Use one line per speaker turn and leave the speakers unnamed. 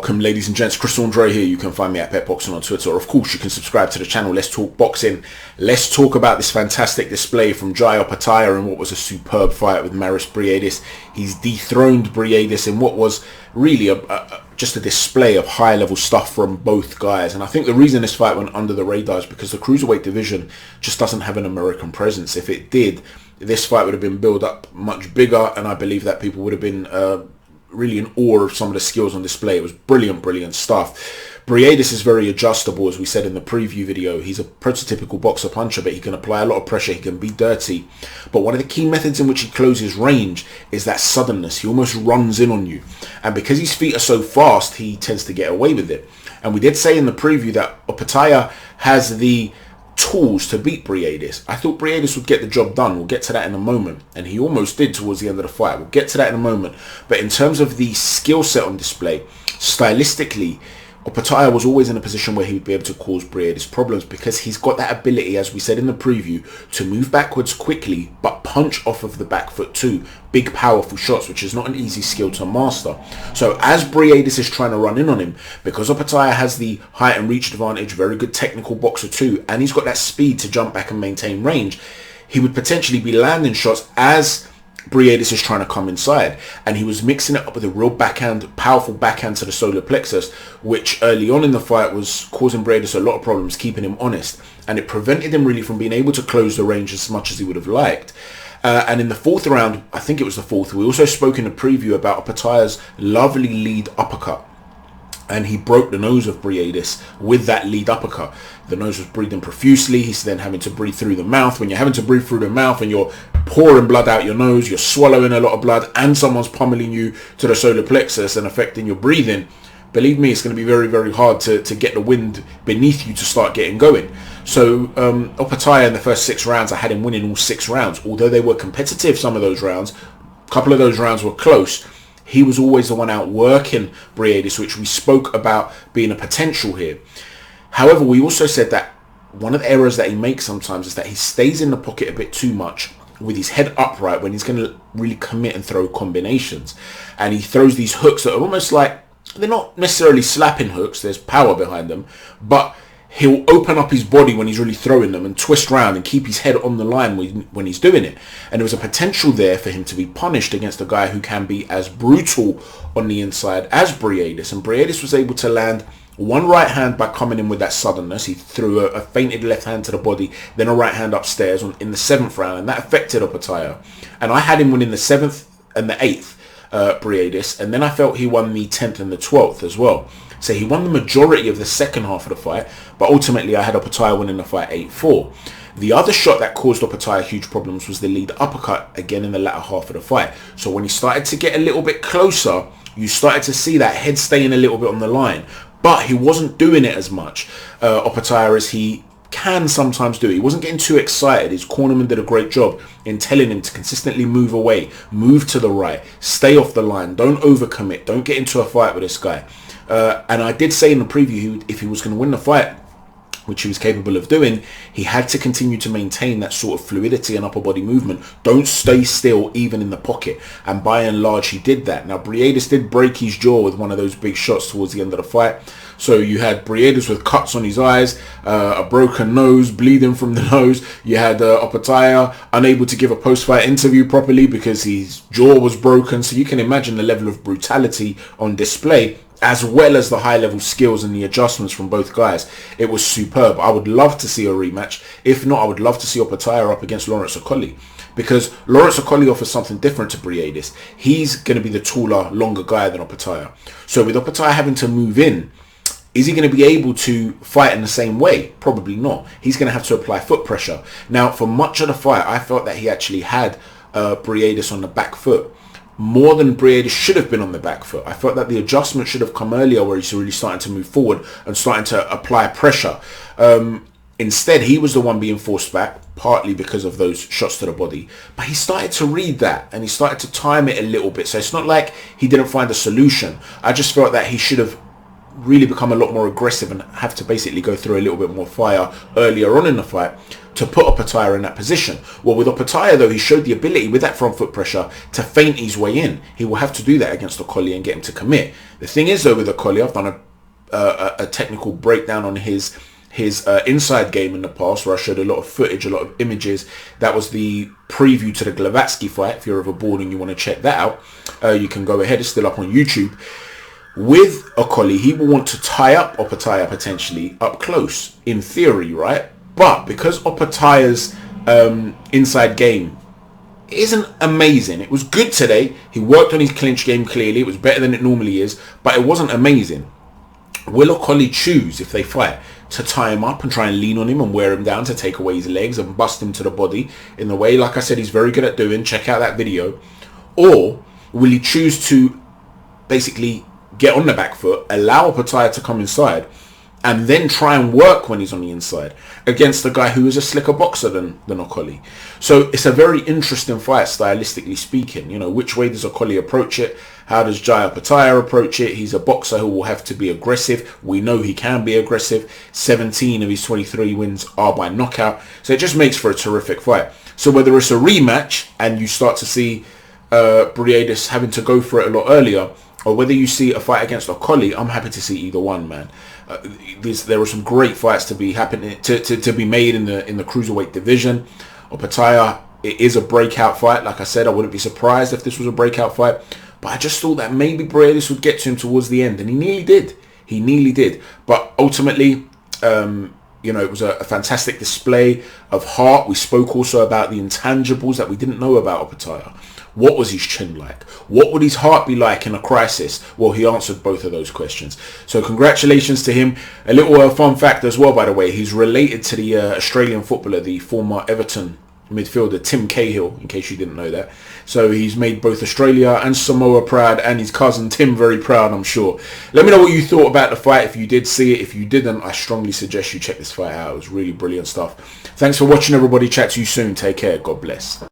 Welcome, ladies and gents. Chris Andre here. You can find me at PetBoxing on Twitter. Or of course, you can subscribe to the channel. Let's talk boxing. Let's talk about this fantastic display from Opetaia in what was a superb fight with MAIRIS Briedis. He's dethroned Briedis in what was really just a display of high-level stuff from both guys. And I think the reason this fight went under the radar is because the cruiserweight division just doesn't have an American presence. If it did, this fight would have been built up much bigger, and I believe that people would have been really in awe of some of the skills on display. It was brilliant stuff. Briedis is very adjustable, as we said in the preview video. He's a prototypical boxer puncher, but he can apply a lot of pressure. He can be dirty. But one of the key methods in which he closes range is that suddenness. He almost runs in on you. And because his feet are so fast, he tends to get away with it. And we did say in the preview that Opetaia has the tools to beat Briedis. I thought Briedis would get the job done. We'll get to that in a moment, and he almost did towards the end of the fight. We'll get to that in a moment. But in terms of the skill set on display, stylistically, Opetaia was always in a position where he would be able to cause Briedis problems because he's got that ability, as we said in the preview, to move backwards quickly but punch off of the back foot too. Big powerful shots, which is not an easy skill to master. So as Briedis is trying to run in on him, because Opetaia has the height and reach advantage, very good technical boxer too, and he's got that speed to jump back and maintain range, he would potentially be landing shots as Briedis is trying to come inside, and he was mixing it up with a real backhand, powerful backhand to the solar plexus, which early on in the fight was causing Briedis a lot of problems, keeping him honest, and it prevented him really from being able to close the range as much as he would have liked. And in the fourth round, I think it was the fourth, we also spoke in a preview about Opetaia's lovely lead uppercut. And he broke the nose of Briedis with that lead uppercut. The nose was breathing profusely. He's then having to breathe through the mouth. When you're having to breathe through the mouth and you're pouring blood out your nose, you're swallowing a lot of blood, and someone's pummeling you to the solar plexus and affecting your breathing, believe me, it's going to be very hard to get the wind beneath you to start getting going. So Opetaia in the first 6 rounds, I had him winning all 6 rounds. Although they were competitive, some of those rounds, a couple of those rounds were close. He was always the one out working Briedis, which we spoke about being a potential here. However, we also said that one of the errors that he makes sometimes is that he stays in the pocket a bit too much with his head upright when he's going to really commit and throw combinations. And he throws these hooks that are almost like, they're not necessarily slapping hooks, there's power behind them, but he'll open up his body when he's really throwing them and twist around and keep his head on the line when he's doing it. And there was a potential there for him to be punished against a guy who can be as brutal on the inside as Briedis. And Briedis was able to land one right hand by coming in with that suddenness. He threw a feinted left hand to the body, then a right hand upstairs in the 7th round, and that affected Opetaia. And I had him winning the 7th and the 8th, Briedis, and then I felt he won the 10th and the 12th as well. So he won the majority of the second half of the fight, but ultimately I had Opetaia winning the fight 8-4. The other shot that caused Opetaia huge problems was the lead uppercut again in the latter half of the fight. So when he started to get a little bit closer, you started to see that head staying a little bit on the line, but he wasn't doing it as much, Opetaia, as he can sometimes do. He wasn't getting too excited. His cornerman did a great job in telling him to consistently move away, move to the right, stay off the line, don't overcommit, don't get into a fight with this guy. And I did say in the preview, if he was going to win the fight, which he was capable of doing, he had to continue to maintain that sort of fluidity and upper body movement. Don't stay still even in the pocket. And by and large, he did that. Now, Briedis did break his jaw with one of those big shots towards the end of the fight. So you had Briedis with cuts on his eyes, a broken nose, bleeding from the nose. You had Opetaia unable to give a post-fight interview properly because his jaw was broken. So you can imagine the level of brutality on display, as well as the high-level skills and the adjustments from both guys. It was superb. I would love to see a rematch. If not, I would love to see Opetaia up against Lawrence Okolie, because Lawrence Okolie offers something different to Briedis. He's going to be the taller, longer guy than Opetaia. So with Opetaia having to move in, is he going to be able to fight in the same way? Probably not. He's going to have to apply foot pressure. Now, for much of the fight, I felt that he actually had Briedis on the back foot, more than Briedis should have been on the back foot. I felt that the adjustment should have come earlier, where he's really starting to move forward and starting to apply pressure. Instead, he was the one being forced back, partly because of those shots to the body. But he started to read that, and he started to time it a little bit. So it's not like he didn't find a solution. I just felt that he should have really become a lot more aggressive and have to basically go through a little bit more fire earlier on in the fight to put Opetaia in that position. Well, with Opetaia, though, he showed the ability with that front foot pressure to feint his way in. He will have to do that against Okoli and get him to commit. The thing is, though, with Okoli, I've done a technical breakdown on his inside game in the past, where I showed a lot of footage, a lot of images. That was the preview to the Glavatsky fight. If you're ever bored and you want to check that out, you can go ahead. It's still up on YouTube. With Okoli, he will want to tie up Opetaia potentially up close, in theory, right? But because Opetaia's inside game isn't amazing, it was good today. He worked on his clinch game clearly. It was better than it normally is, but it wasn't amazing. Will Okoli choose, if they fight, to tie him up and try and lean on him and wear him down to take away his legs and bust him to the body in the way, like I said, he's very good at doing? Check out that video. Or will he choose to basically get on the back foot, allow Opetaia to come inside, and then try and work when he's on the inside against a guy who is a slicker boxer than Okoli? So it's a very interesting fight, stylistically speaking. You know, which way does Okoli approach it? How does Jai Opetaia approach it? He's a boxer who will have to be aggressive. We know he can be aggressive. 17 of his 23 wins are by knockout. So it just makes for a terrific fight. So whether it's a rematch and you start to see Briedis having to go for it a lot earlier, or whether you see a fight against Okoli, I'm happy to see either one, man. There are some great fights to be happening to be made in the cruiserweight division. Opetaia, it is a breakout fight. Like I said, I wouldn't be surprised if this was a breakout fight. But I just thought that maybe Briedis would get to him towards the end, and he nearly did. He nearly did. But ultimately, you know, it was a fantastic display of heart. We spoke also about the intangibles that we didn't know about Opetaia. What was his chin like? What would his heart be like in a crisis? Well, he answered both of those questions. So congratulations to him. A little fun fact as well, by the way, he's related to the Australian footballer, the former Everton midfielder Tim Cahill, in case you didn't know that. So he's made both Australia and Samoa proud, and his cousin Tim very proud, I'm sure. Let me know what you thought about the fight. If you did see it, if you didn't, I strongly suggest you check this fight out. It was really brilliant stuff. Thanks for watching, everybody. Chat to you soon. Take care. God bless.